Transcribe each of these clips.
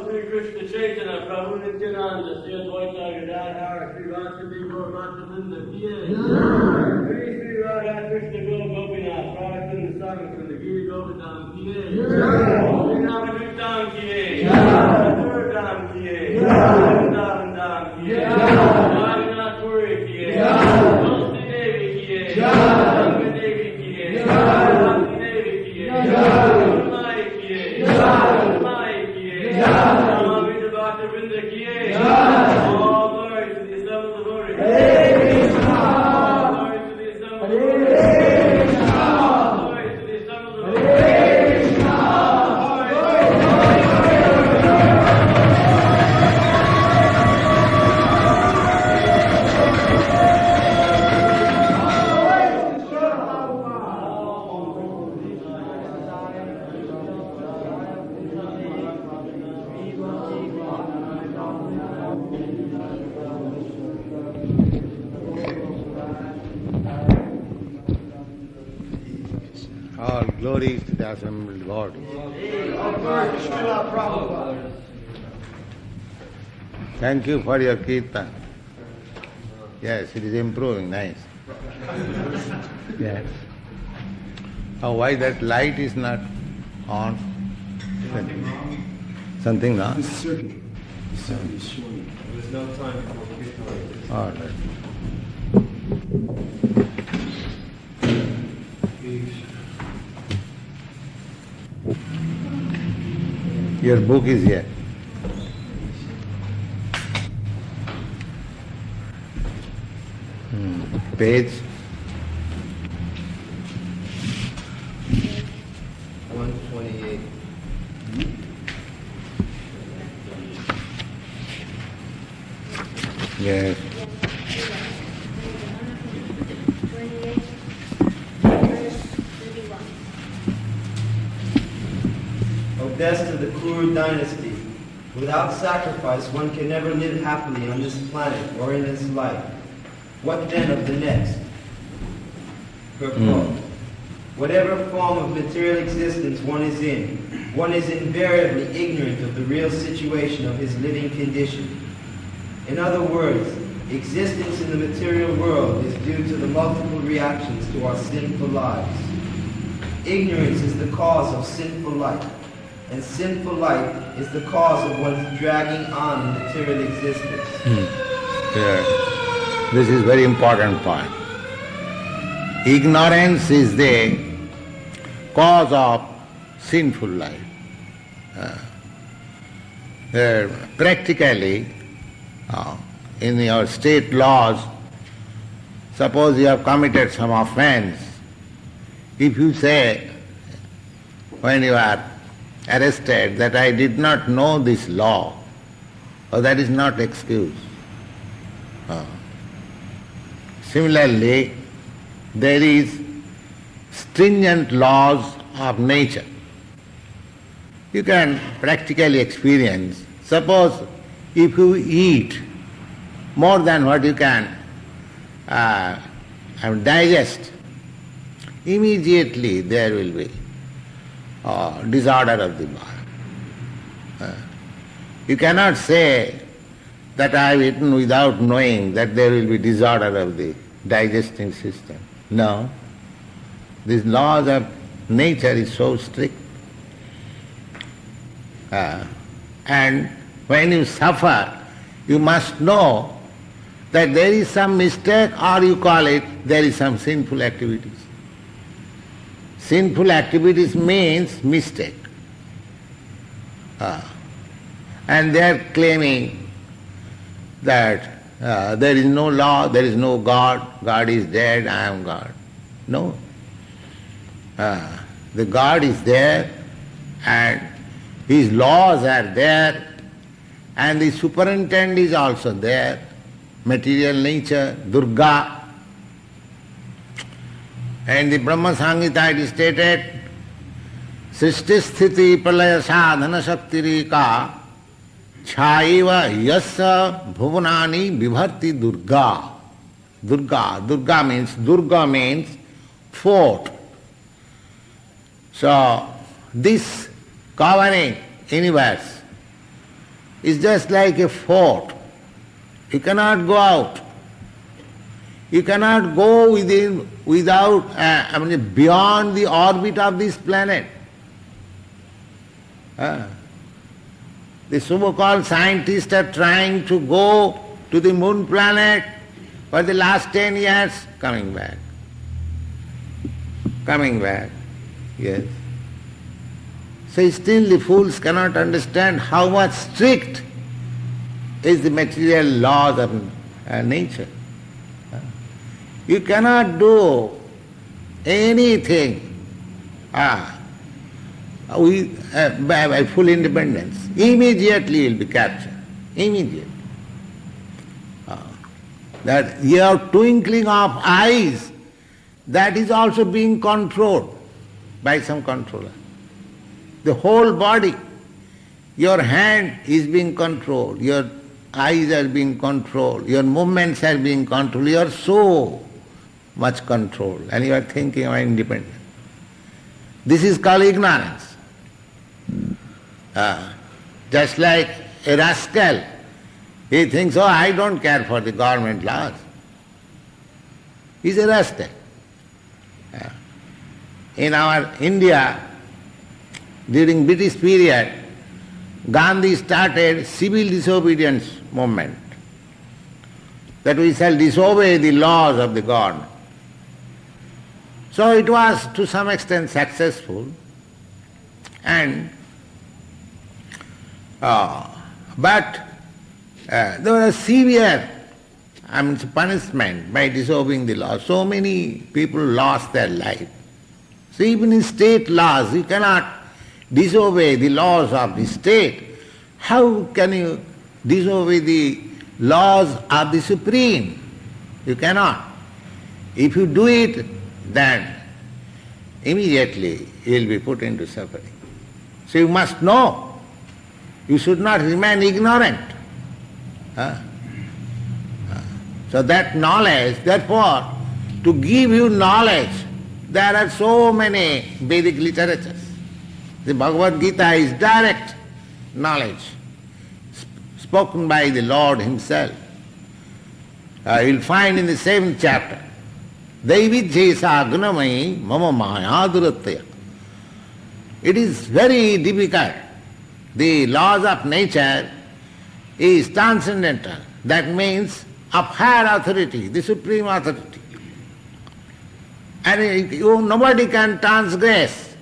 Sri Krishna Chaitanya, Prabhu Nityananda, Sri Advaita Gadadhara, Sri Vasudeva Gauravananda Kiye, Sri Sri Radha Krishna Gopinath, Radha Saga from the Gita Govardhan Kiye, Sri Ramaduttam Kiye, Durgam Kiye, Vrindavan Kiye, Raghunath Puri Kiye, Tulsi Devi Kiye, Ganga Devi Kiye, Bhakti Devi Kiye, Gurumai Kiye, Gurumai Kiye, Ramavita Bhakta Vrinda Kiye, all glory to the assembled devotees. All glory to the assembled devotees. All glory to the assembled devotees. All glories to the assembled body. Thank you for your kirtan. Yes, it is improving, nice. Yes. Oh, why that light is not on? Something wrong? This circuit. The circuit is showing. There's no time for kirtan. All right. Your book is here. Page 128. Yes. 28, verse 31. O best of the Kuru dynasty, without sacrifice one can never live happily on this planet or in this life. What then of the next? Purport. Whatever form of material existence one is invariably ignorant of the real situation of his living condition. In other words, existence in the material world is due to the multiple reactions to our sinful lives. Ignorance is the cause of sinful life, and sinful life is the cause of one's dragging on in material existence. Yeah. This is very important point. Ignorance is the cause of sinful life. Practically, in your state laws, suppose you have committed some offense, if you say, when you are arrested, that I did not know this law, or that is not excuse. Similarly, there is stringent laws of nature. You can practically experience. Suppose if you eat more than what you can digest, immediately there will be disorder of the body. You cannot say that I have eaten without knowing that there will be disorder of the digesting system. No. These laws of nature is so strict. And when you suffer, you must know that there is some mistake, or you call it there is some sinful activities. Sinful activities means mistake. And they are claiming that there is no law, there is no God, God is dead, I am God. No. The God is there and His laws are there and the superintendent is also there, material nature, Durga. And the Brahma Samhita it is stated, Srishti Sthiti Pralaya Sadhana Shaktirika Chaiva Yasa Bhuvanani Vibharti Durga. Durga means fort. So, this covering universe is just like a fort. You cannot go out. You cannot go beyond the orbit of this planet. The so-called scientists are trying to go to the moon planet for the last 10 years, coming back. Yes. So still the fools cannot understand how much strict is the material laws of nature. You cannot do anything by full independence. Immediately you will be captured. Immediately. That your twinkling of eyes, that is also being controlled by some controller. The whole body, your hand is being controlled, your eyes are being controlled, your movements are being controlled, you are so much controlled and you are thinking of independence. This is called ignorance. Just like a rascal, he thinks, oh, I don't care for the government laws. He's a rascal. In our India, during British period, Gandhi started civil disobedience movement, that we shall disobey the laws of the government. So it was to some extent successful, and but there was a severe punishment by disobeying the law. So many people lost their life. So even in state laws, you cannot disobey the laws of the state. How can you disobey the laws of the Supreme? You cannot. If you do it, then immediately you will be put into suffering. So you must know. You should not remain ignorant. So that knowledge, therefore, to give you knowledge, there are so many Vedic literatures. The Bhagwat Geeta is direct knowledge, spoken by the Lord Himself. You will find in the 7th chapter, Daividhyesa gunamai mama maya duratya. It is very difficult. The laws of nature is transcendental. That means of higher authority, the supreme authority. And nobody can transgress.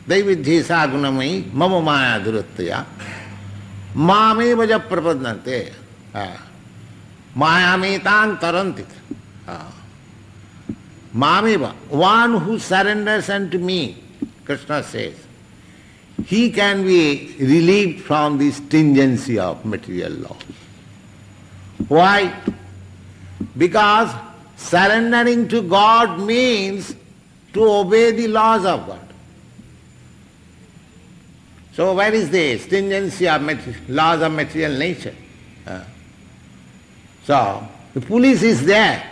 Daividhyesa gunamai mama maya duratya. Mameva ja prapadnante. Mayamitan tarantit. Mameva, one who surrenders unto me, Krishna says, he can be relieved from the stringency of material laws. Why? Because surrendering to God means to obey the laws of God. So where is the stringency of laws of material nature? So the police is there.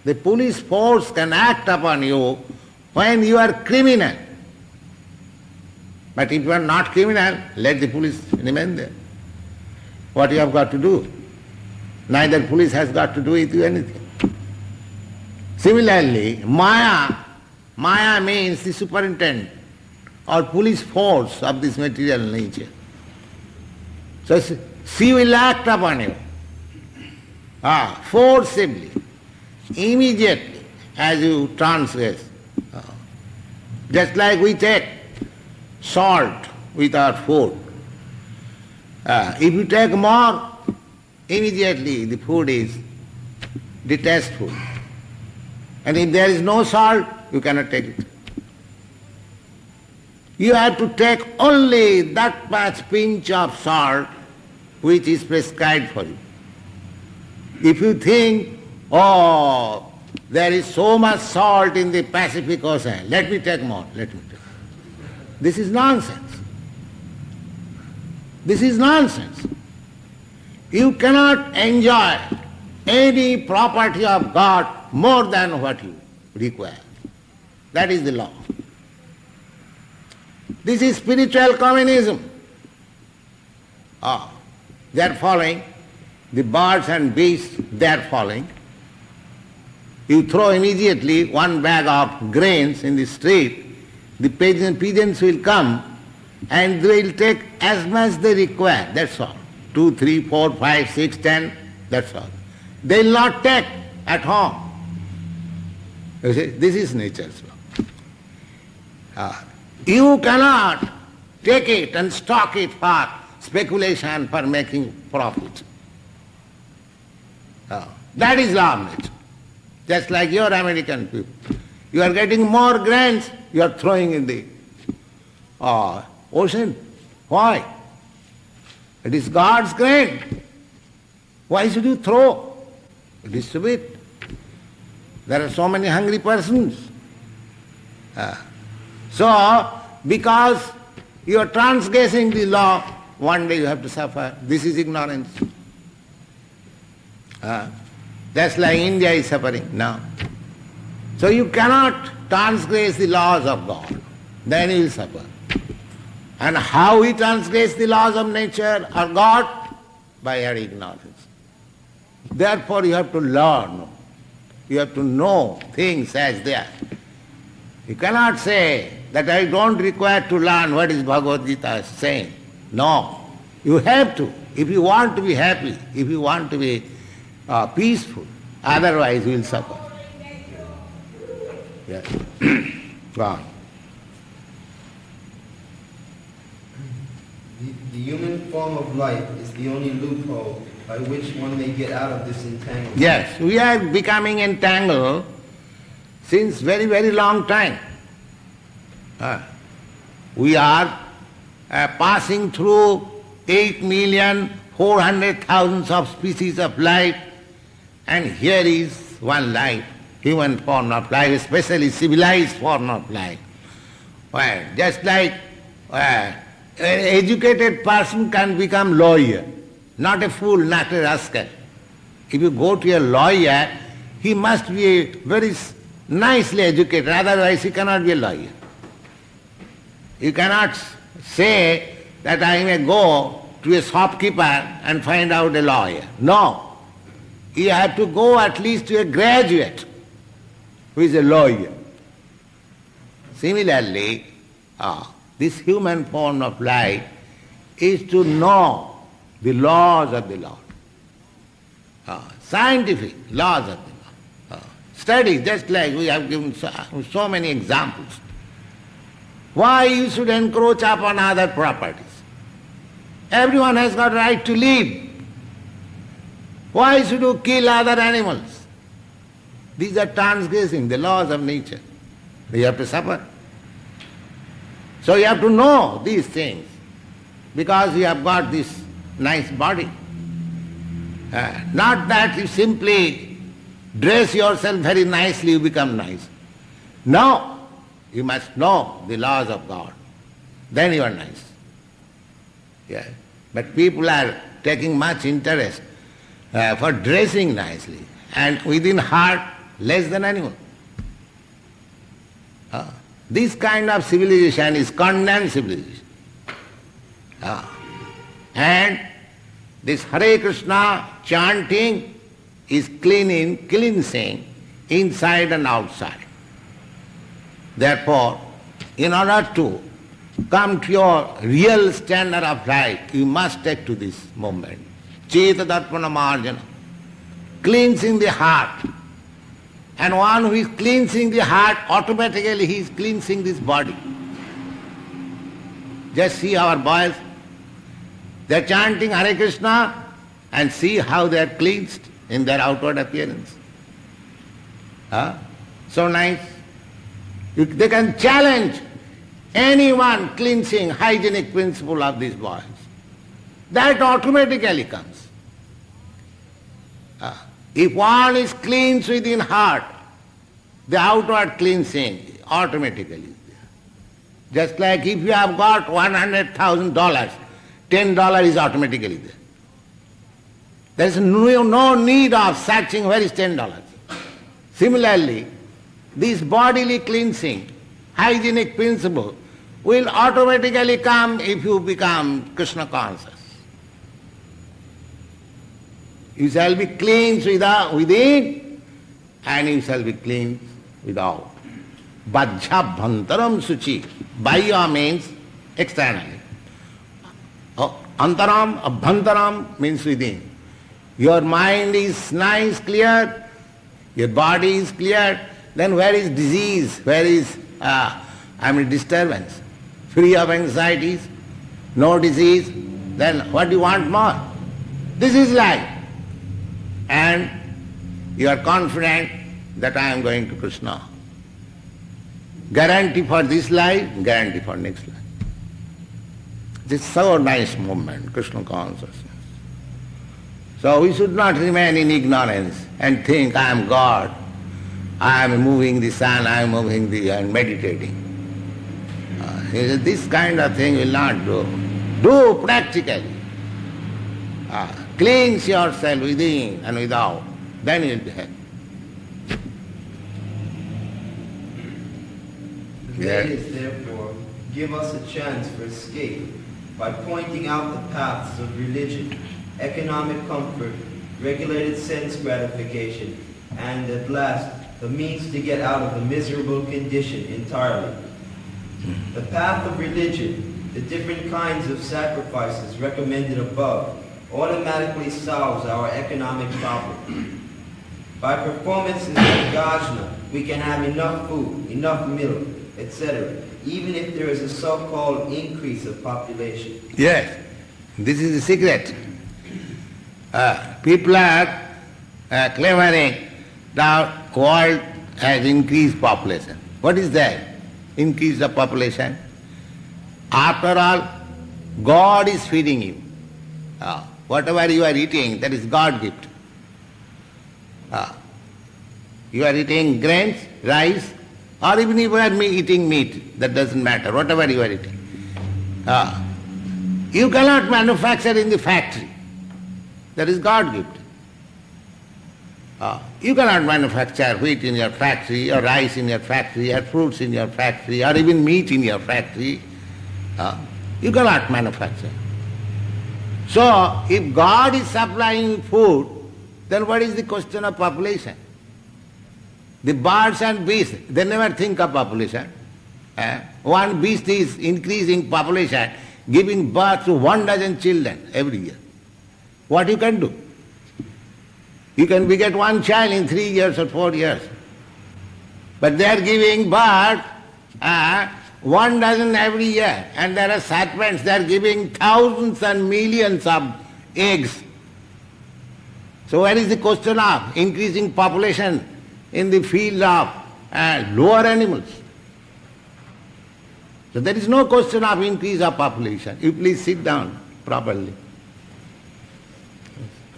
The police force can act upon you when you are criminal. But if you are not criminal, let the police remain there. What you have got to do? Neither police has got to do with you anything. Similarly, Maya means the superintendent or police force of this material nature. So she will act upon you forcibly, immediately, as you transgress. Just like we take salt with our food. If you take more, immediately the food is detestful. And if there is no salt, you cannot take it. You have to take only that much pinch of salt which is prescribed for you. If you think, oh, there is so much salt in the Pacific Ocean, let me take more, let me take. This is nonsense. This is nonsense. You cannot enjoy any property of God more than what you require. That is the law. This is spiritual communism. They are following. The birds and beasts, they are following. You throw immediately one bag of grains in the street, the pigeons will come and they will take as much they require, that's all. 2, 3, 4, 5, 6, 10, that's all. They will not take at home. You see, this is nature's law. You cannot take it and stock it for speculation, for making profit. That is law of nature. Just like your American people. You are getting more grains, you are throwing in the ocean. Why? It is God's grain. Why should you throw? It is stupid. There are so many hungry persons. So, because you are transgressing the law, one day you have to suffer. This is ignorance. Just like India is suffering now. So you cannot transgress the laws of God. Then you will suffer. And how we transgress the laws of nature or God? By our ignorance. Therefore you have to learn. You have to know things as they are. You cannot say that I don't require to learn what is Bhagwat Gita saying. No. You have to. If you want to be happy, if you want to be peaceful, otherwise you will suffer. Yes. Go on. The human form of life is the only loophole by which one may get out of this entanglement. Yes, we are becoming entangled since very, very long time. We are passing through 8,400,000 of species of life, and here is one life, human form of life, especially civilized form of life. Well, just like an educated person can become lawyer, not a fool, not a rascal. If you go to a lawyer, he must be very nicely educated, otherwise he cannot be a lawyer. You cannot say that I may go to a shopkeeper and find out a lawyer. No. You have to go at least to a graduate who is a lawyer. Similarly, this human form of life is to know the laws of the Lord. Scientific laws of the Lord. Study, just like we have given so many examples. Why you should encroach upon other properties? Everyone has got right to live. Why should you kill other animals? These are transgressing the laws of nature. You have to suffer. So you have to know these things because you have got this nice body. Not that you simply dress yourself very nicely, you become nice. No. You must know the laws of God. Then you are nice. Yeah. But people are taking much interest for dressing nicely and within heart less than animal. This kind of civilization is condemned civilization. And this Hare Krishna chanting is cleansing inside and outside. Therefore, in order to come to your real standard of life, you must take to this movement. Cheta Darpana Marjana, cleansing the heart. And one who is cleansing the heart, automatically he is cleansing this body. Just see our boys, they are chanting Hare Krishna and see how they are cleansed in their outward appearance. So nice. They can challenge anyone cleansing hygienic principle of these boys. That automatically comes. If one is cleansed within heart, the outward cleansing automatically is there. Just like if you have got $100,000, $10 is automatically there. There is no need of searching where is $10. Similarly, this bodily cleansing, hygienic principle, will automatically come if you become Krishna conscious. You shall be cleansed within and you shall be cleansed without. Bhajya bhantaram suchi. Bahya means externally. Antaram, abhantaram means within. Your mind is nice, clear, your body is clear, then where is disease, where is disturbance? Free of anxieties, no disease, then what do you want more? This is life. And you are confident that I am going to Krishna. Guarantee for this life, guarantee for next life. This is so nice movement, Krishna consciousness. So we should not remain in ignorance and think I am God, I am moving the sun, I am moving the and meditating. This kind of thing will not do. Do practically. Cleanse yourself within and without. Then you will be happy. The Vedas, therefore, give us a chance for escape by pointing out the paths of religion, economic comfort, regulated sense gratification, and at last, the means to get out of the miserable condition entirely. The path of religion, the different kinds of sacrifices recommended above, automatically solves our economic problem. By performances like Gajna, we can have enough food, enough milk, etc., even if there is a so-called increase of population. Yes, this is the secret. People are clamoring that world has increased population. What is that? Increase the population. After all, God is feeding you. Whatever you are eating, that is God gift. You are eating grains, rice, or even if you are eating meat, that doesn't matter, whatever you are eating. You cannot manufacture in the factory. That is God gift. You cannot manufacture wheat in your factory, or rice in your factory, or fruits in your factory, or even meat in your factory. You cannot manufacture. So, if God is supplying food, then what is the question of population? The birds and beasts, they never think of population. One beast is increasing population, giving birth to 1,000 children every year. What you can do? You can beget one child in 3 years or 4 years. But they are giving birth 1,000 every year. And there are serpents, they are giving thousands and millions of eggs. So where is the question of increasing population in the field of lower animals? So there is no question of increase of population. You please sit down properly.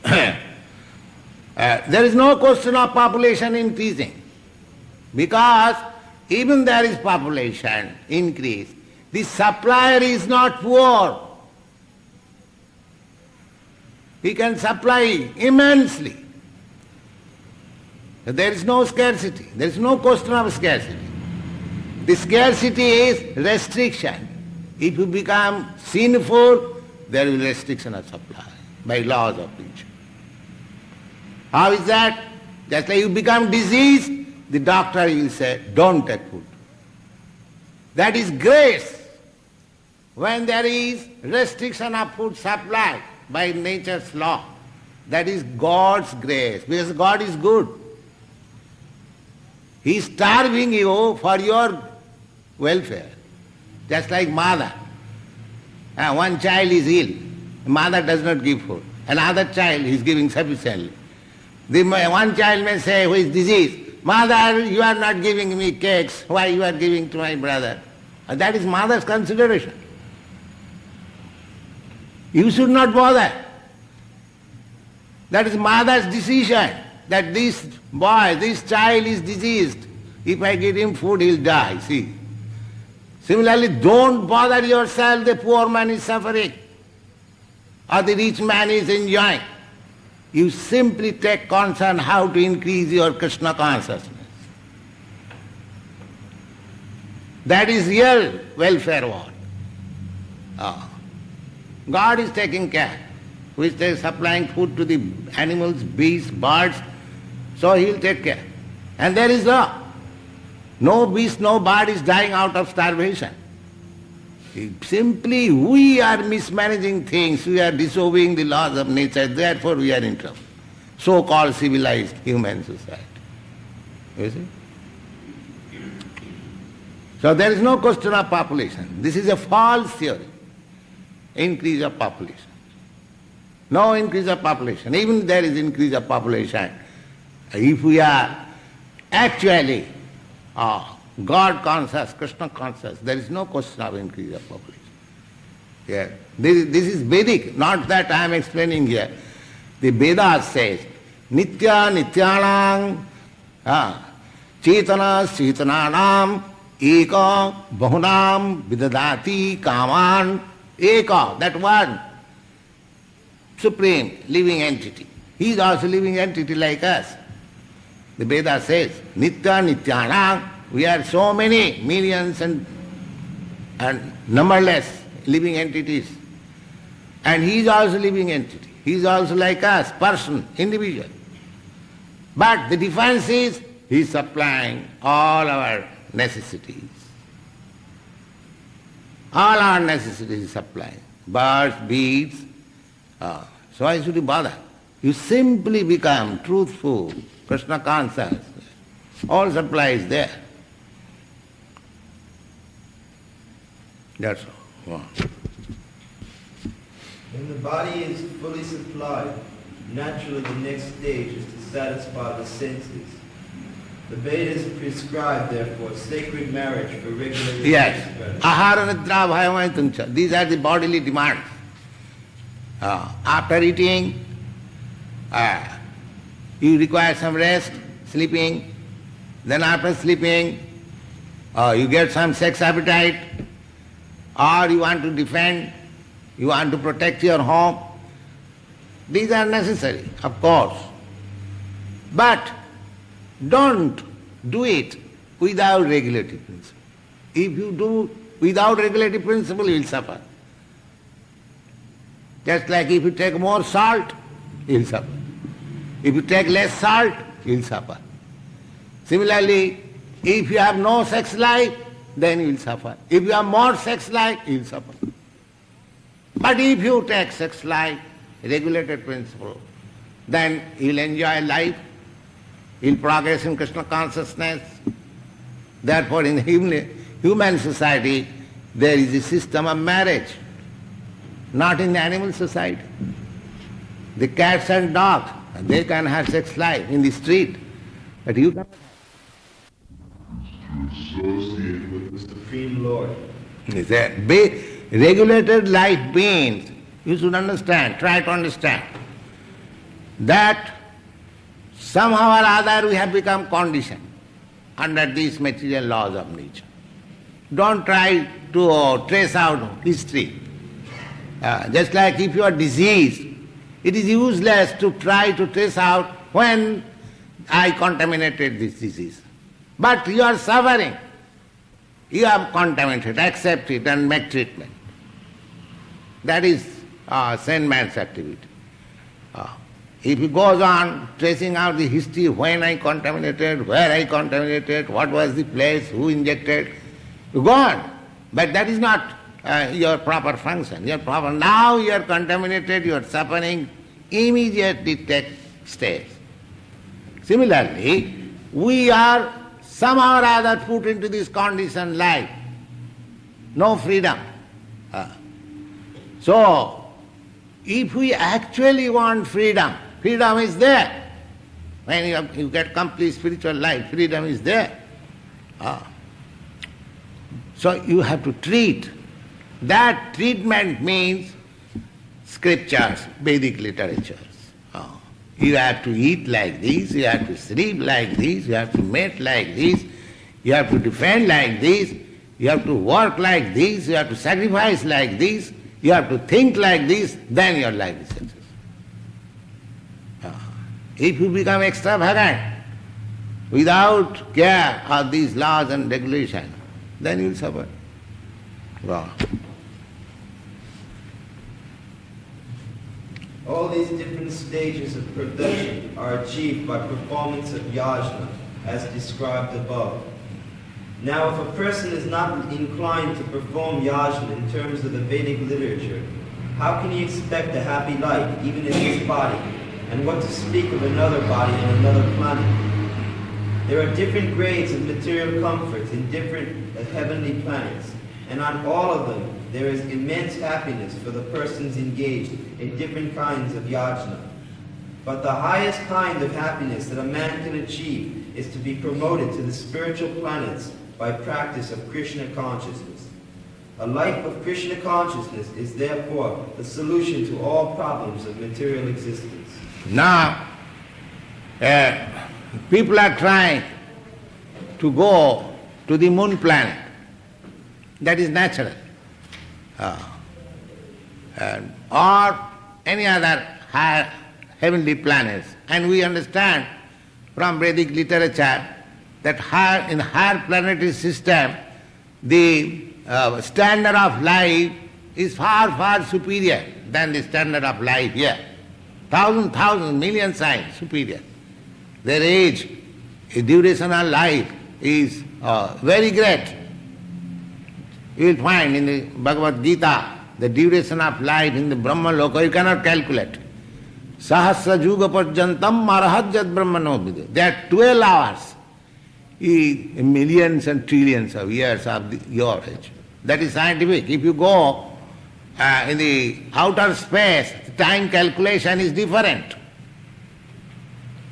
There is no question of population increasing, because even there is population increase, the supplier is not poor. He can supply immensely. There is no scarcity. There is no question of scarcity. The scarcity is restriction. If you become sinful, there will be restriction of supply by laws of nature. How is that? Just like you become diseased, the doctor will say, don't take food. That is grace. When there is restriction of food supply by nature's law, that is God's grace, because God is good. He is starving you for your welfare. Just like mother. One child is ill, mother does not give food. Another child is giving sufficiently. One child may say, who is diseased, mother, you are not giving me cakes, why you are giving to my brother? That is mother's consideration. You should not bother. That is mother's decision, that this boy, this child is diseased. If I give him food, he'll die, see. Similarly, don't bother yourself, the poor man is suffering, or the rich man is enjoying. You simply take concern how to increase your Krishna consciousness. That is real welfare world. God is taking care. Who is supplying food to the animals, beasts, birds, so He will take care. And there is no beast, no bird is dying out of starvation. Simply we are mismanaging things, we are disobeying the laws of nature, therefore we are in trouble. So-called civilized human society. You see? So there is no question of population. This is a false theory. Increase of population. No increase of population. Even if there is increase of population, if we are actually God conscious, Krishna conscious, there is no question of increase of population. Yeah. This is Vedic, not that I am explaining here. The Vedas says, Nitya Nityanang Chetana Chetananam Eka Bahunam Vidadati Kaman Eka, that one supreme living entity. He is also living entity like us. The Veda says, Nitya Nityanang, we are so many millions and numberless living entities. And he is also living entity. He is also like us, person, individual. But the difference is, he is supplying all our necessities. All our necessities is supplying. Birds, beasts. So why should you bother? You simply become truthful, Krishna conscious. All supply is there. That's all. When the body is fully supplied, naturally the next stage is to satisfy the senses. The Vedas prescribe, therefore, sacred marriage for regulating Yes. Ahara nidra bhayamaituncha. These are the bodily demands. After eating, you require some rest, sleeping. Then after sleeping, you get some sex appetite, or you want to defend, you want to protect your home. These are necessary, of course. But don't do it without regulative principle. If you do without regulative principle, you will suffer. Just like if you take more salt, you will suffer. If you take less salt, you will suffer. Similarly, if you have no sex life, then you will suffer. If you have more sex life, you will suffer. But if you take sex life, regulated principle, then you will enjoy life, you will progress in Krishna consciousness. Therefore, in human society, there is a system of marriage, not in the animal society. The cats and dogs, they can have sex life in the street, but you cannot. associate with the Supreme Lord. Is that regulated life means, you should understand, try to understand, that somehow or other we have become conditioned under these material laws of nature. Don't try to trace out history. Just like if you are diseased, it is useless to try to trace out when I contaminated this disease. But you are suffering. You have contaminated, accept it and make treatment. That is sane man's activity. If he goes on tracing out the history, when I contaminated, where I contaminated, what was the place, who injected, you go on. But that is not your proper function. Now you are contaminated, you are suffering, immediately take steps. Similarly, we are somehow or other put into this conditioned life. No freedom. So, if we actually want freedom, freedom is there. When you get complete spiritual life, freedom is there. So you have to treat. That treatment means scriptures, Vedic literatures. You have to eat like this, you have to sleep like this, you have to mate like this, you have to defend like this, you have to work like this, you have to sacrifice like this, you have to think like this, then your life is successful. If you become extravagant, without care of these laws and regulations, then you will suffer. Wow. All these different stages of production are achieved by performance of yajna, as described above. Now, if a person is not inclined to perform yajna in terms of the Vedic literature, how can he expect a happy life, even in this body, and what to speak of another body on another planet? There are different grades of material comforts in different heavenly planets, and on all of them there is immense happiness for the persons engaged in different kinds of yajna. But the highest kind of happiness that a man can achieve is to be promoted to the spiritual planets by practice of Krishna consciousness. A life of Krishna consciousness is therefore the solution to all problems of material existence. Now, people are trying to go to the moon planet. That is natural. Or any other higher heavenly planets. And we understand from Vedic literature that in higher planetary system, the standard of life is far, far superior than the standard of life here. Thousands, million times superior. Their age, duration of life is very great. You will find in the Bhagwat Geeta, the duration of life in the Brahma Loka, you cannot calculate. Sahasra Juga Parjantam Marahajat Brahmano Vidya. There are 12 hours, millions and trillions of years of your age. That is scientific. If you go in the outer space, the time calculation is different.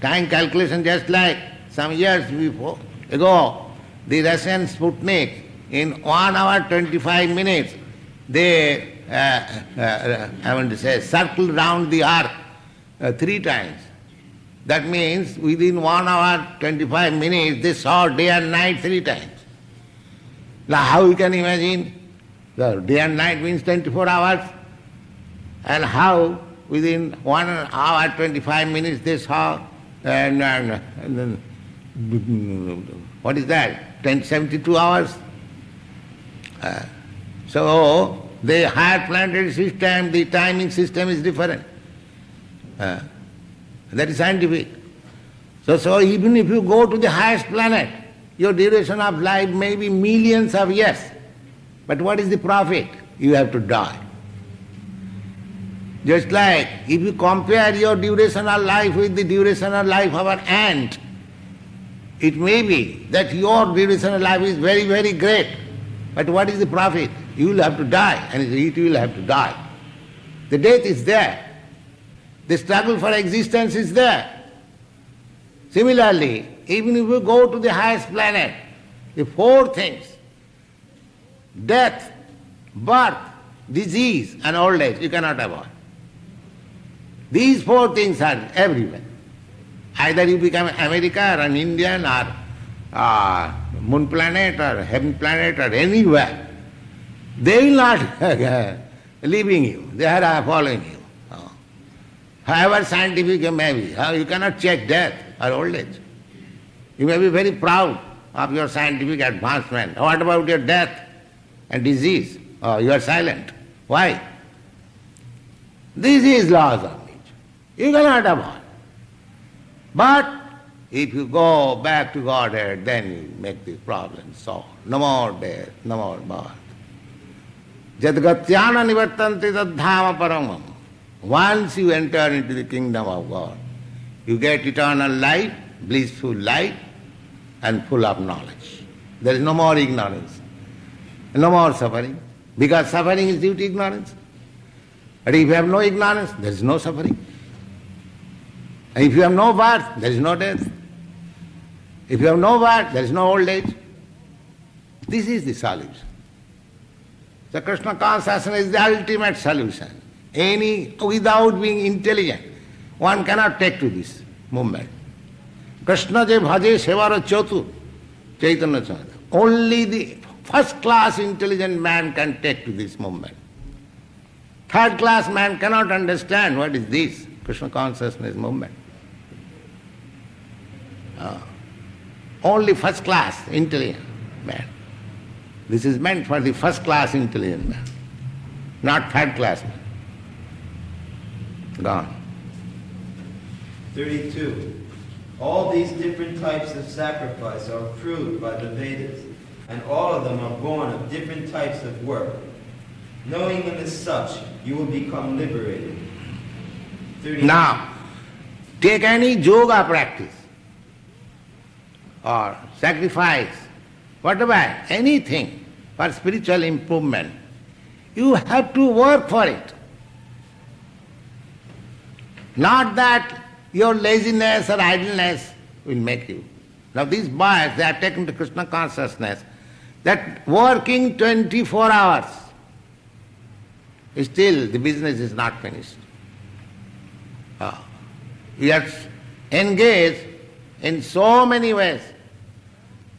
Time calculation, just like some years ago, the Russian Sputnik, in 1 hour 25 minutes, they circled round the earth 3 times. That means within 1 hour 25 minutes they saw day and night 3 times. Now how you can imagine? The day and night means 24 hours. And how within 1 hour 25 minutes they saw what is that? 72 hours. So the higher planetary system, the timing system is different. That is scientific. So even if you go to the highest planet, your duration of life may be millions of years. But what is the profit? You have to die. Just like if you compare your duration of life with the duration of life of an ant, it may be that your duration of life is very, very great. But what is the profit? You will have to die, and it will have to die. The death is there. The struggle for existence is there. Similarly, even if you go to the highest planet, the 4 things, death, birth, disease and old age, you cannot avoid. These 4 things are everywhere. Either you become America or an Indian or moon planet or heaven planet or anywhere, they will not leaving you, they are following you. However scientific you may be, you cannot check death or old age. You may be very proud of your scientific advancement. What about your death and disease? You are silent. Why? This is laws of nature. You cannot avoid. But if you go back to Godhead, then you make the problem solved. No more death, no more birth. Jadgatyana nivartanti tadhama paramam. Once you enter into the kingdom of God, you get eternal life, blissful life, and full of knowledge. There is no more ignorance, no more suffering, because suffering is due to ignorance. But if you have no ignorance, there is no suffering. And if you have no birth, there is no death. If you have no birth, there is no old age. This is the solution. The Krishna consciousness is the ultimate solution. Without being intelligent, one cannot take to this movement. Krishna je bhaje sevara chotu, Chaitanya Chandra. Only the first class intelligent man can take to this movement. Third class man cannot understand what is this Krishna consciousness movement. Only first class intelligent man. This is meant for the first class intelligent man, not third class man. Gone. 32. All these different types of sacrifice are approved by the Vedas, and all of them are born of different types of work. Knowing them as such, you will become liberated. 39. Now, take any yoga practice or sacrifice, whatever, anything for spiritual improvement. You have to work for it. Not that your laziness or idleness will make you. Now these boys, they are taken to Krishna consciousness, that working 24 hours, still the business is not finished. We are engaged in so many ways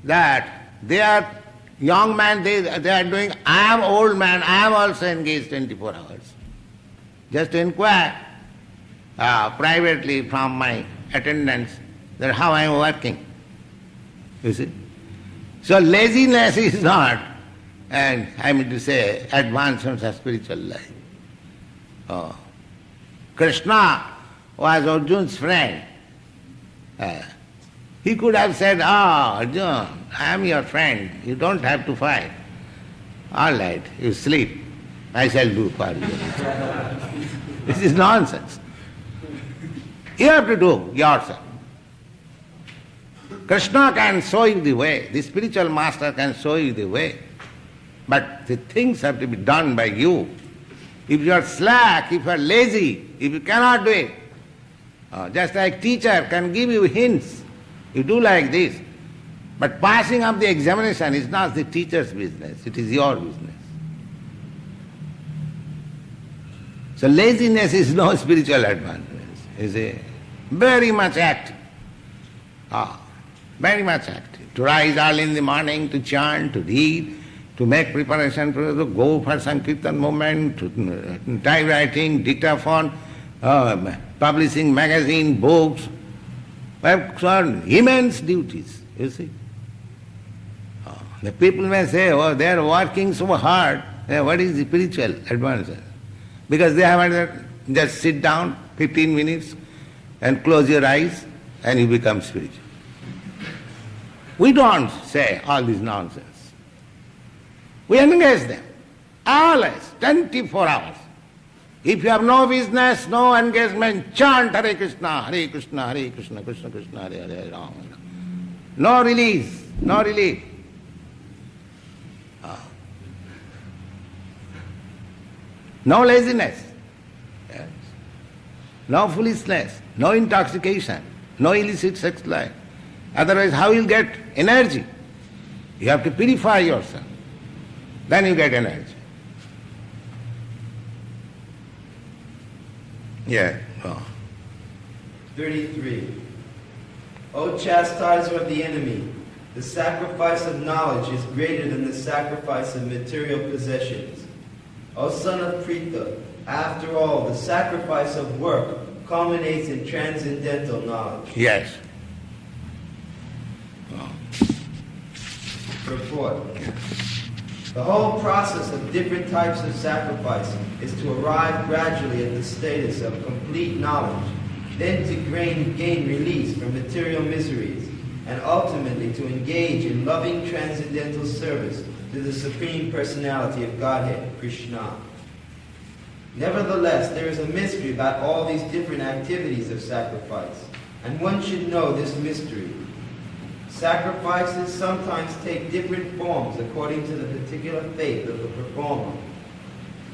that they are young man, they are doing, I am old man, I am also engaged 24 hours. Just inquire privately from my attendants that how I am working. You see? So laziness is not, and I mean to say, advancements of spiritual life. Krishna was Arjun's friend. He could have said, Arjun, I am your friend, you don't have to fight. All right, you sleep, I shall do for you. This is nonsense. You have to do yourself. Krishna can show you the way, the spiritual master can show you the way, but the things have to be done by you. If you are slack, if you are lazy, if you cannot do it, just like teacher can give you hints, you do like this, but passing up the examination is not the teacher's business, it is your business. So laziness is no spiritual advancement, you see. Very much active. Very much active. To rise early in the morning, to chant, to read, to make preparation to go for Sankirtan movement, to typewriting, dictaphone, publishing magazine, books. Immense duties, you see. The people may say, oh, they are working so hard. What is the spiritual advancement? Because they haven't just sit down 15 minutes and close your eyes and you become spiritual. We don't say all this nonsense. We engage them, always, 24 hours. If you have no business, no engagement, chant Hare Krishna, Hare Krishna, Hare Krishna, Krishna Krishna, Hare Hare, Rama. No release, no relief. No laziness, yes. No foolishness, no intoxication, no illicit sex life. Otherwise, how you get energy? You have to purify yourself. Then you get energy. Yeah. 33. O chastiser of the enemy, the sacrifice of knowledge is greater than the sacrifice of material possessions. O son of Pritha, after all, the sacrifice of work culminates in transcendental knowledge. Yes. Report. The whole process of different types of sacrifice is to arrive gradually at the status of complete knowledge, then to gain release from material miseries, and ultimately to engage in loving transcendental service to the Supreme Personality of Godhead, Krishna. Nevertheless, there is a mystery about all these different activities of sacrifice, and one should know this mystery. Sacrifices sometimes take different forms according to the particular faith of the performer.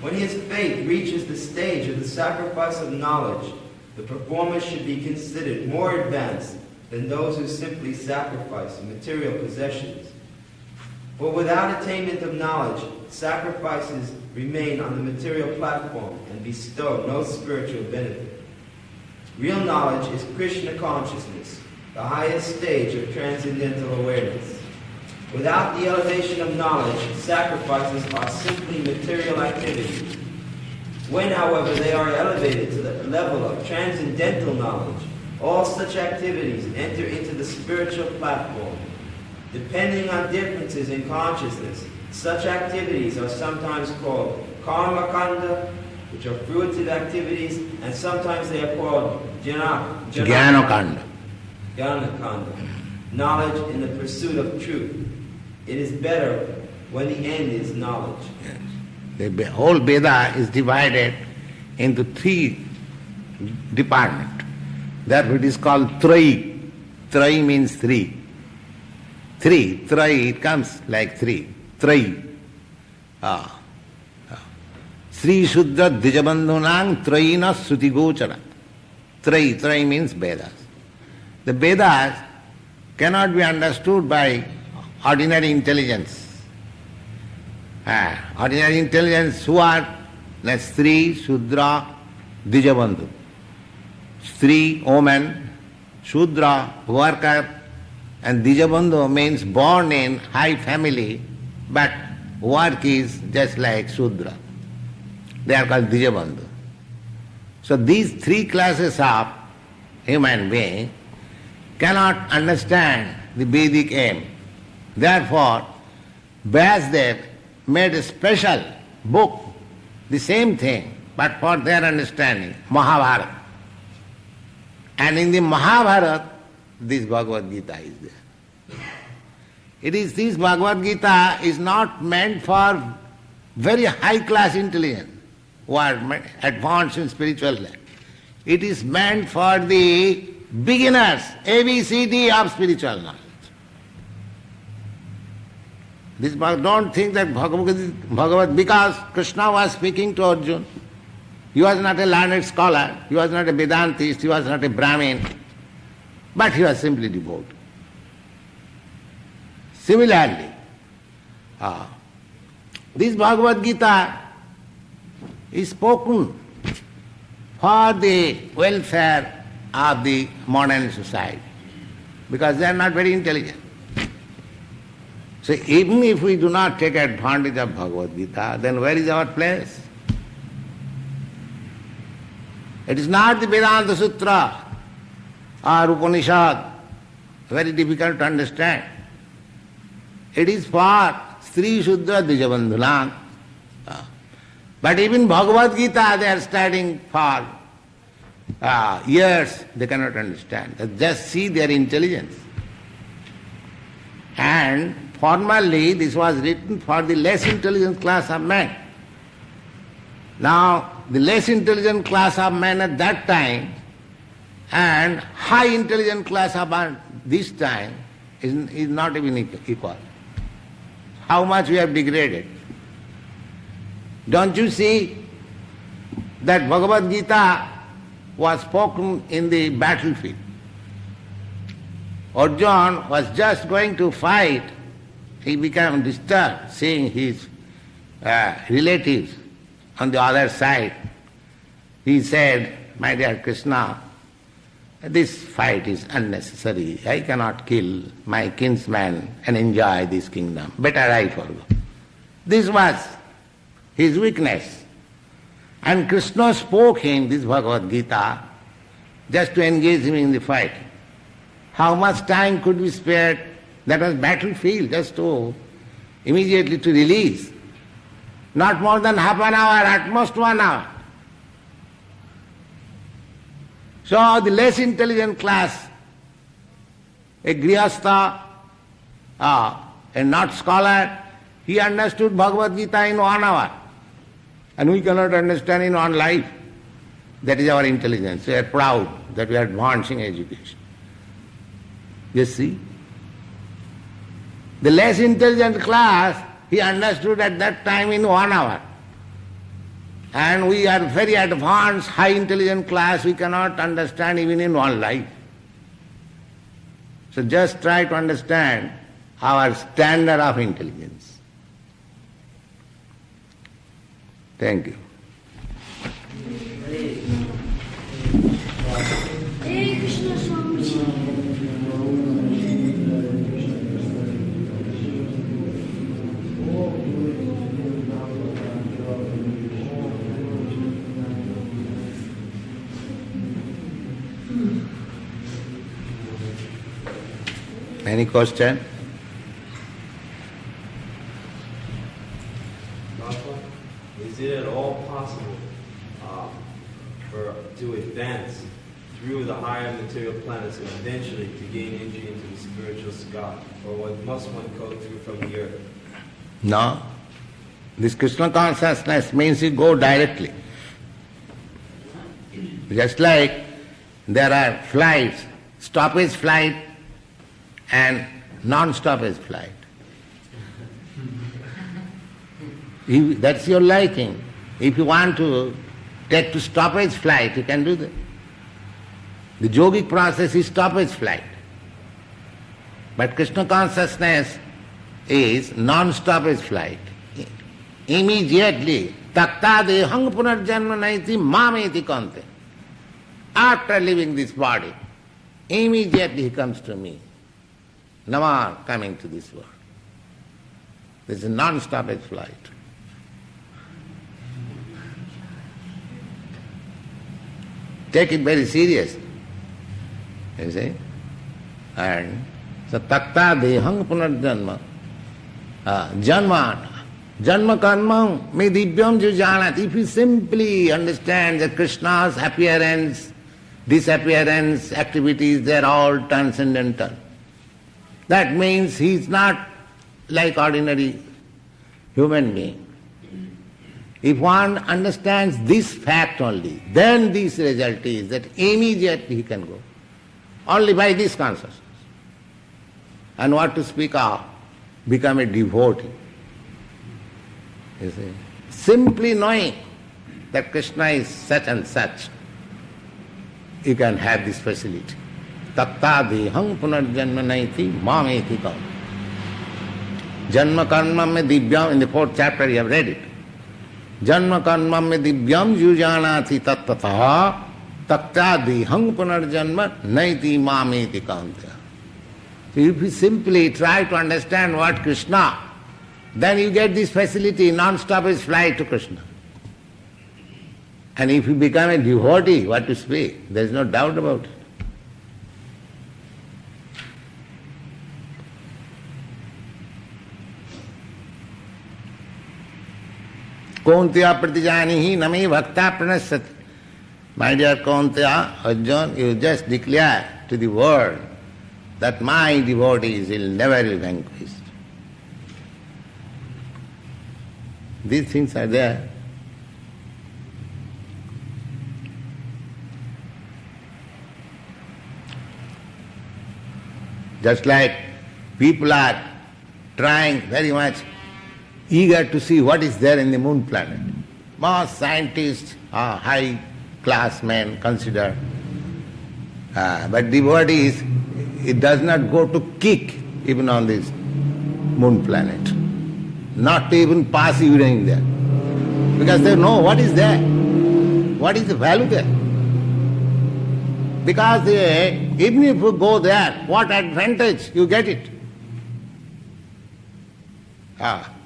When his faith reaches the stage of the sacrifice of knowledge, the performer should be considered more advanced than those who simply sacrifice material possessions. For without attainment of knowledge, sacrifices remain on the material platform and bestow no spiritual benefit. Real knowledge is Krishna consciousness, the highest stage of transcendental awareness. Without the elevation of knowledge, sacrifices are simply material activities. When, however, they are elevated to the level of transcendental knowledge, all such activities enter into the spiritual platform. Depending on differences in consciousness, Such activities are sometimes called karma kanda, which are fruitive activities, and sometimes they are called Jnanakanda. Jnanakanda, knowledge in the pursuit of truth. It is better when the end is knowledge. Yes. The whole Veda is divided into three departments. Therefore it is called Trayi. Trayi means three. Three, Trayi, it comes like three. Trayi. Sri Shuddha Dijabandhunang Trayina Sutigochara. Trayi means Vedas. The Vedas cannot be understood by ordinary intelligence. Ordinary intelligence who are like Sri, Shudra, Dijabandhu. Sri, woman, Shudra, worker, and Dijabandhu means born in high family, but work is just like Shudra. They are called Dijabandhu. So these three classes of human being cannot understand the Vedic aim. Therefore, Vyasdev made a special book, the same thing, but for their understanding, Mahabharata. And in the Mahabharata, this Bhagavad Gita is there. This Bhagavad Gita is not meant for very high class intelligence who are advanced in spiritual life. It is meant for the beginners, ABCD of spiritual knowledge. Don't think that Bhagavad, because Krishna was speaking to Arjuna, he was not a learned scholar, he was not a Vedantist, he was not a Brahmin, but he was simply devout. Similarly, this Bhagavad Gita is spoken for the welfare of the modern society, because they are not very intelligent. So even if we do not take advantage of Bhagavad Gita, then where is our place? It is not the Vedanta Sutra or Upanishad, very difficult to understand. It is for Sri Shuddha Dijabandhunan. But even Bhagavad Gita they are studying for years, they cannot understand. They just see their intelligence. And formerly this was written for the less intelligent class of men. Now the less intelligent class of men at that time and high intelligent class of men this time is not even equal. How much we have degraded. Don't you see that Bhagavad Gita was spoken in the battlefield? Arjuna was just going to fight. He became disturbed seeing his relatives on the other side. He said, "My dear Krishna, this fight is unnecessary. I cannot kill my kinsman and enjoy this kingdom. Better I forgo." This was his weakness. And Krishna spoke him this Bhagavad Gita just to engage him in the fight. How much time could be spared? That was battlefield, just to immediately to release. Not more than half an hour, at most 1 hour. So the less intelligent class, a grihastha, a not scholar, he understood Bhagavad Gita in 1 hour. And we cannot understand in one life. That is our intelligence. We are proud that we are advancing education. You see? The less intelligent class, he understood at that time in 1 hour. And we are very advanced, high intelligent class, we cannot understand even in one life. So just try to understand our standard of intelligence. Thank you. Hare Krishna Swamiji. Any question? all possible to advance through the higher material planets and eventually to gain entry into the spiritual sky? Or must one go through from the earth? No. This Krishna consciousness means you go directly. Just like there are flights, stoppage flight and non-stoppage flight. That's your liking. If you want to take to stoppage flight, you can do that. The yogic process is stoppage flight. But Krishna consciousness is non-stoppage flight. Immediately, takta dehang punarjanma naiti mameti kante. After leaving this body, immediately he comes to me. No more coming to this world. This is a non-stoppage flight. Take it very serious. You see? And so takta dehang punarjanma janma janma karma me divyam jujanat. If you simply understand that Krishna's appearance, disappearance, activities, they are all transcendental. That means he is not like ordinary human being. If one understands this fact only, then this result is that immediately he can go. Only by this consciousness. And what to speak of, become a devotee. You see? Simply knowing that Krishna is such and such, you can have this facility. Takta dehang punarjanma naiti mameti kaum. Janma karma me divyam, in the 4th chapter you have read it. Janma karma me divyam yujanati tattataha takta dehang punarjanma naiti mameti kaunta. So if you simply try to understand what Krishna, then you get this facility, non-stoppage flight to Krishna. And if you become a devotee, what to speak? There is no doubt about it. Kaunteya pratijanihi nami bhakta pranasati. My dear Kaunteya, Arjuna, you just declare to the world that my devotees will never be vanquished. These things are there. Just like people are trying very much, eager to see what is there in the moon planet. Most scientists are high-class men considered. But devotees, it does not go to kick even on this moon planet. Not to even pass evening there. Because they know what is there. What is the value there? Because even if you go there, what advantage you get it?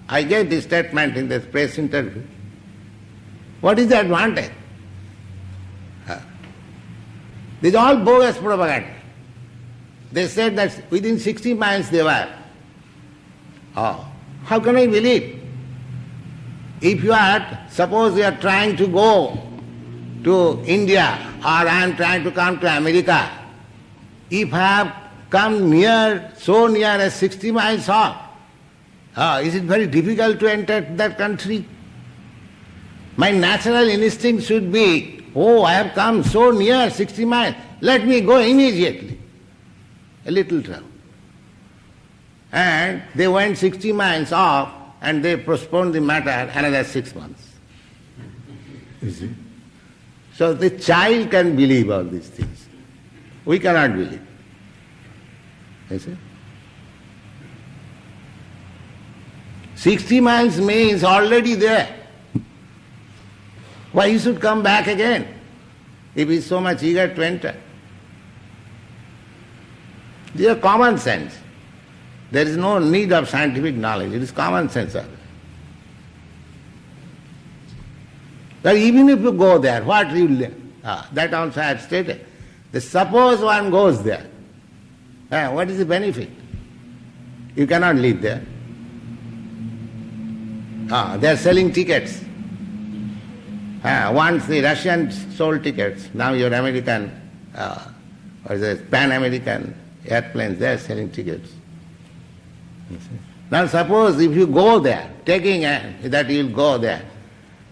I gave this statement in the press interview. What is the advantage? This is all bogus propaganda. They said that within 60 miles they were. How can I believe? If you are, suppose you are trying to go to India or I am trying to come to America, if I have come near, so near as 60 miles off, is it very difficult to enter that country? My natural instinct should be, I have come so near 60 miles, let me go immediately. A little trouble. And they went 60 miles off and they postponed the matter another 6 months. You see? So the child can believe all these things. We cannot believe. You see? 60 miles means already there. Why he should come back again if he is so much eager to enter? This is common sense. There is no need of scientific knowledge. It is common sense. That even if you go there, what you learn? That also I have stated. Suppose one goes there, what is the benefit? You cannot live there. They are selling tickets. Once the Russians sold tickets, now your American, or the Pan-American airplanes, they are selling tickets. Now suppose if you go there, taking that you will go there,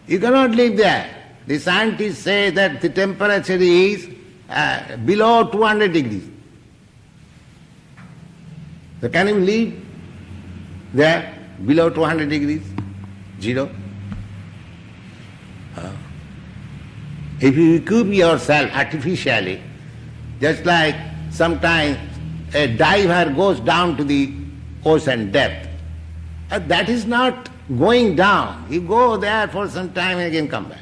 you cannot live there. The scientists say that the temperature is below 200 degrees. So can you live there below 200 degrees? Zero. If you equip yourself artificially, just like sometimes a diver goes down to the ocean depth, that is not going down. You go there for some time and again come back.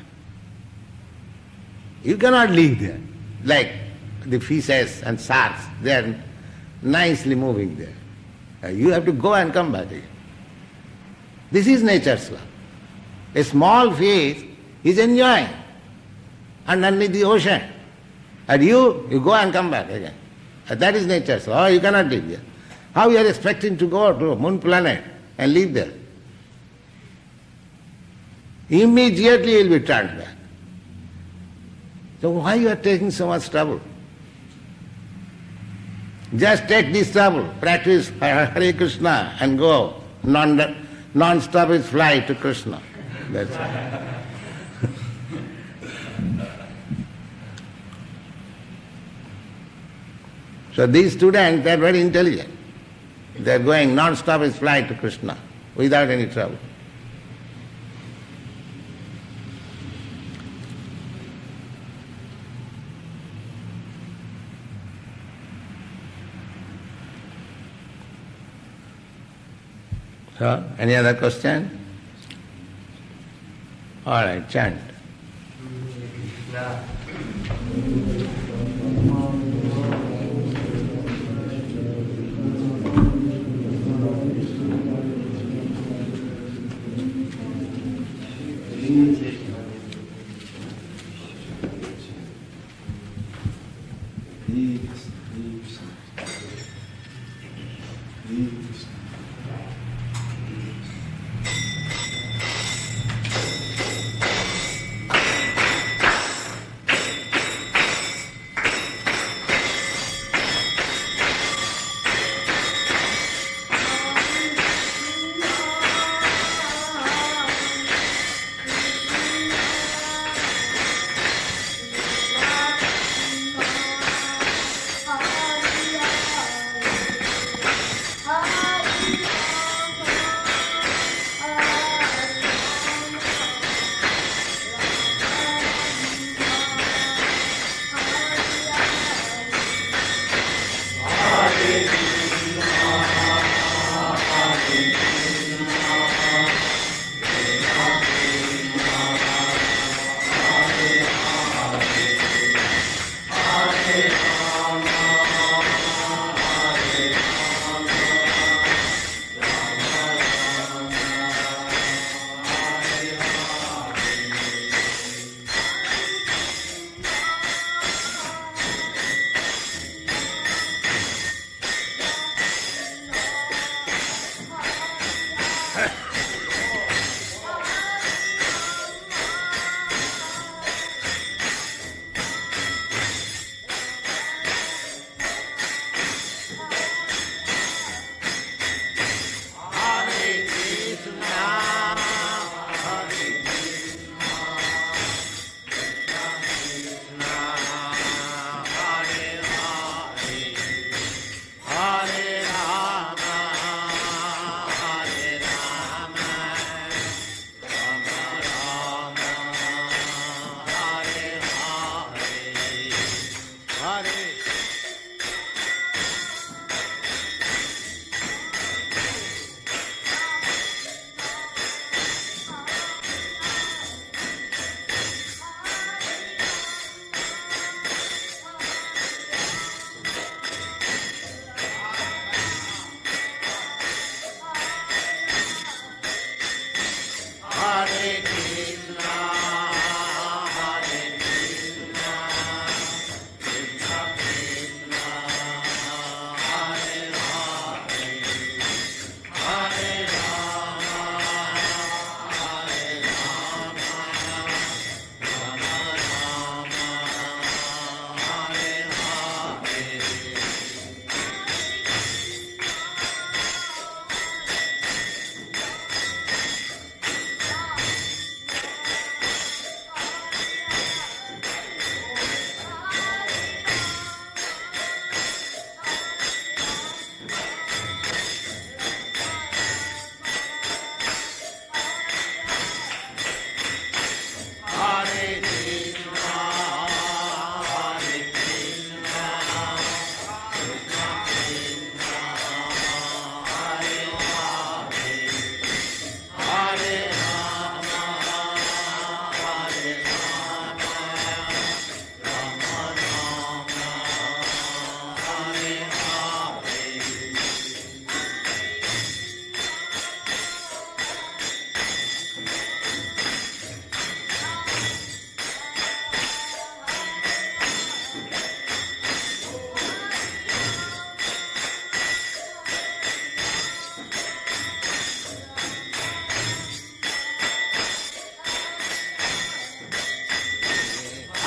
You cannot live there. Like the fishes and sharks, they are nicely moving there. You have to go and come back again. This is nature's law. A small fish is enjoying underneath the ocean. And you go and come back again. That is nature's law. You cannot live there. How you are expecting to go to a moon planet and live there? Immediately you will be turned back. So why you are taking so much trouble? Just take this trouble, practice Hare Krishna and go non-stop is fly to Krishna. That's it. So these students, they are very intelligent. They are going non-stop is fly to Krishna without any trouble. So, any other question? All right, chant.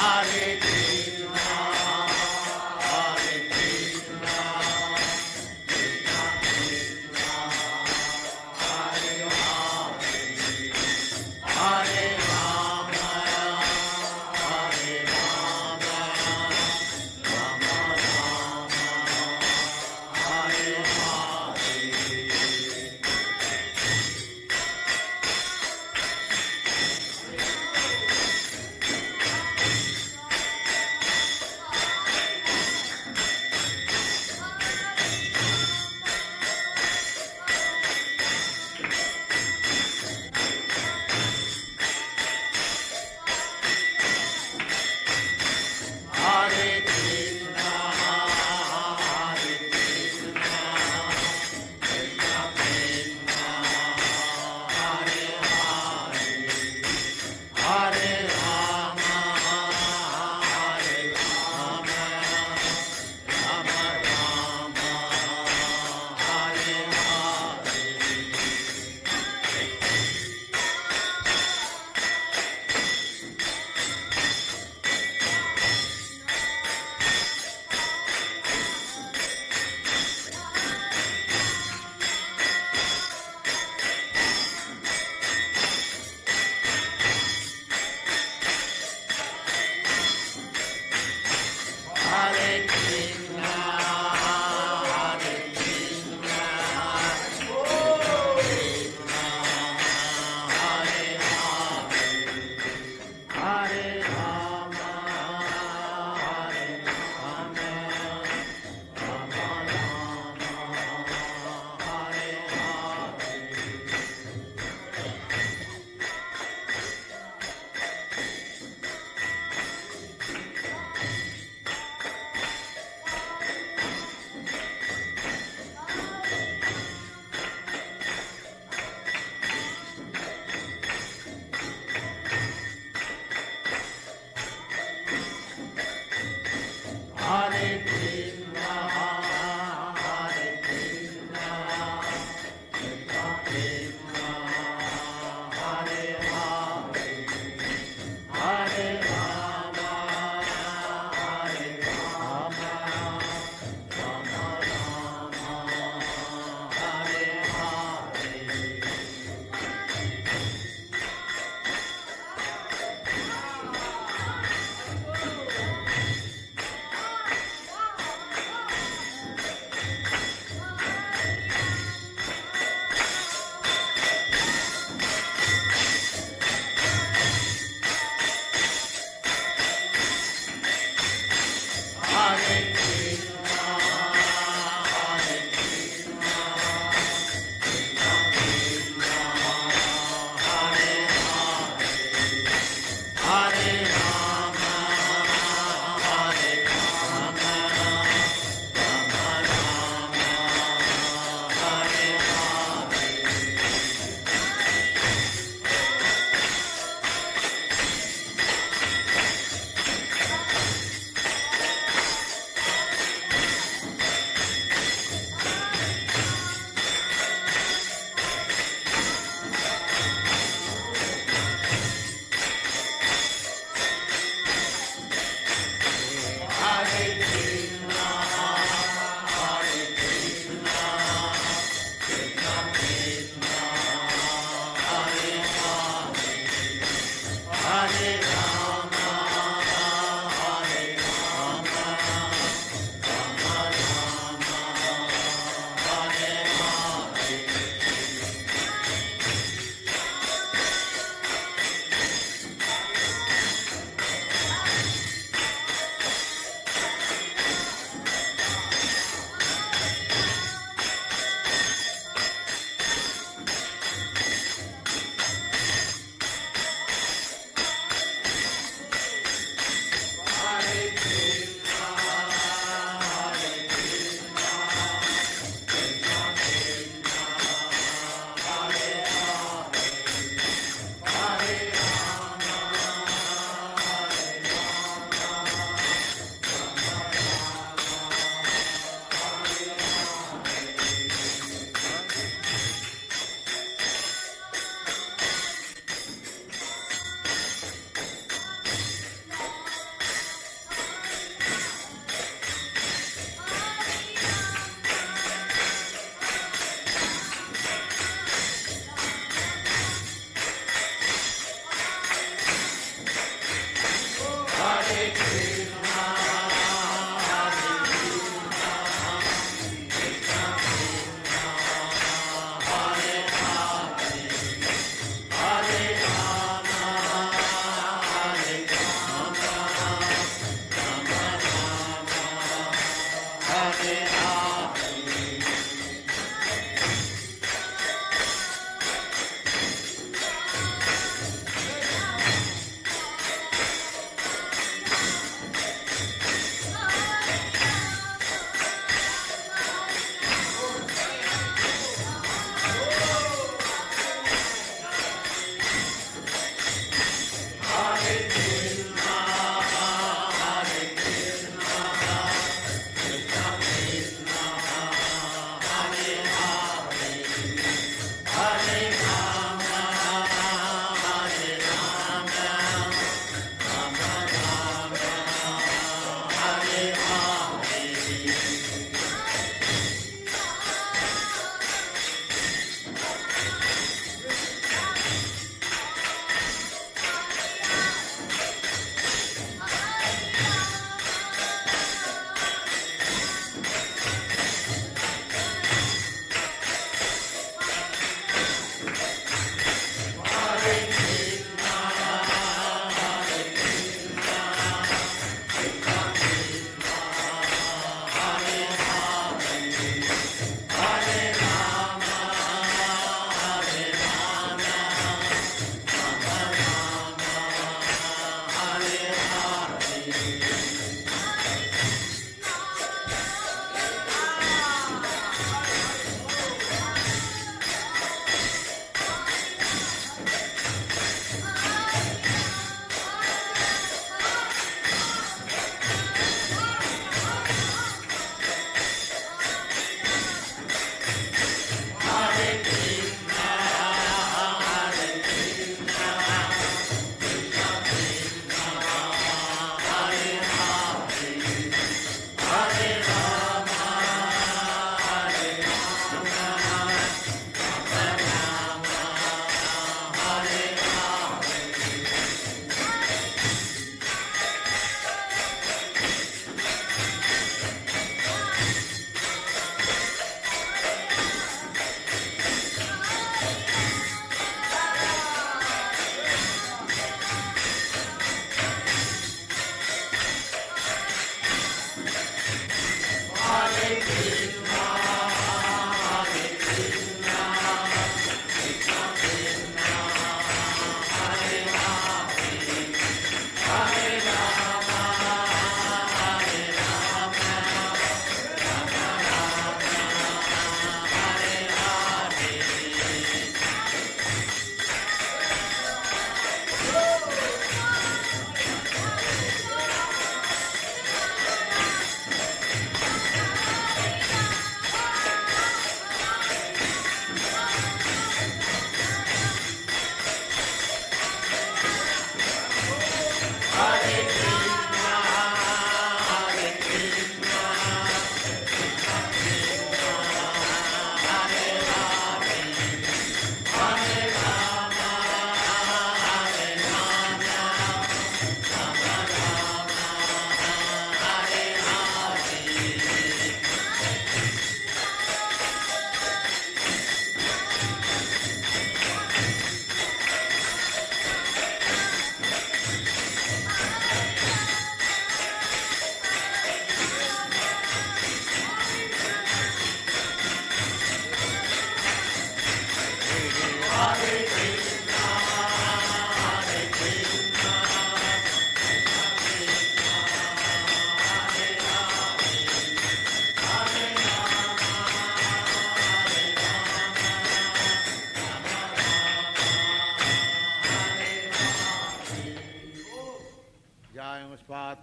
Hare Krishna, Hare Krishna, Krishna Krishna, Hare Hare, Hare Rama, Hare Rama, Rama Rama, Hare Hare. Hare Krishna, Hare Krishna, Krishna Krishna, Hare Hare, Hare Rama, Hare Rama, Rama Rama, Hare Hare. Hare Krishna, Hare Krishna, Krishna, Hare Hare, Hare Rama, Hare Rama, Rama Rama, Hare Hare. Hare Krishna, Hare Krishna, Krishna Krishna, Hare Hare, Hare Rama, Hare Rama, Rama Rama, Hare Hare. Hare Krishna, Hare Krishna, Krishna Krishna, Hare Hare, Hare Rama, Hare Rama, Rama Rama, Hare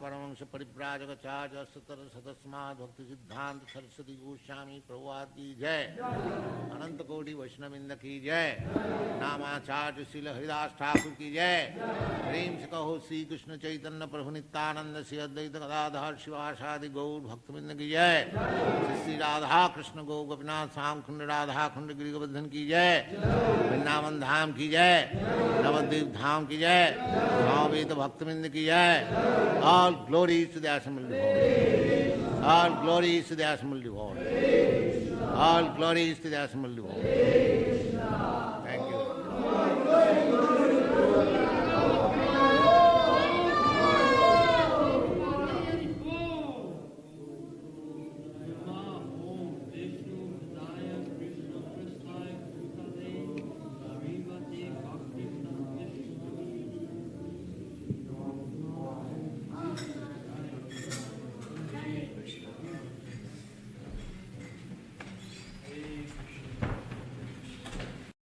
परमंश परिव्राजकाचार्य सतर सदस्माद भक्ति सिद्धांत सरस्वती गोस्वामी प्रभुपाद की जय। अनंत कोटि वैष्णविंद की जय। नामाचार्य श्रील हरिदास ठाकुर की जय। प्रेम से कहो श्री कृष्ण चैतन्य प्रभु नित्यानंद श्री अद्वैत गदाधर शिवासादि गौर भक्तविंद की जय। श्री राधा कृष्ण गौ गोपीनाथ श्याम कुंड राधा कुंड गिरि गोवर्धन की जय। वृंदावन धाम की जय। नवद्वीप धाम की जय। भावेत भक्तविंद की जय। All glories to the assembled devotees. All glories to the assembled devotees. All glories to the assembled devotees.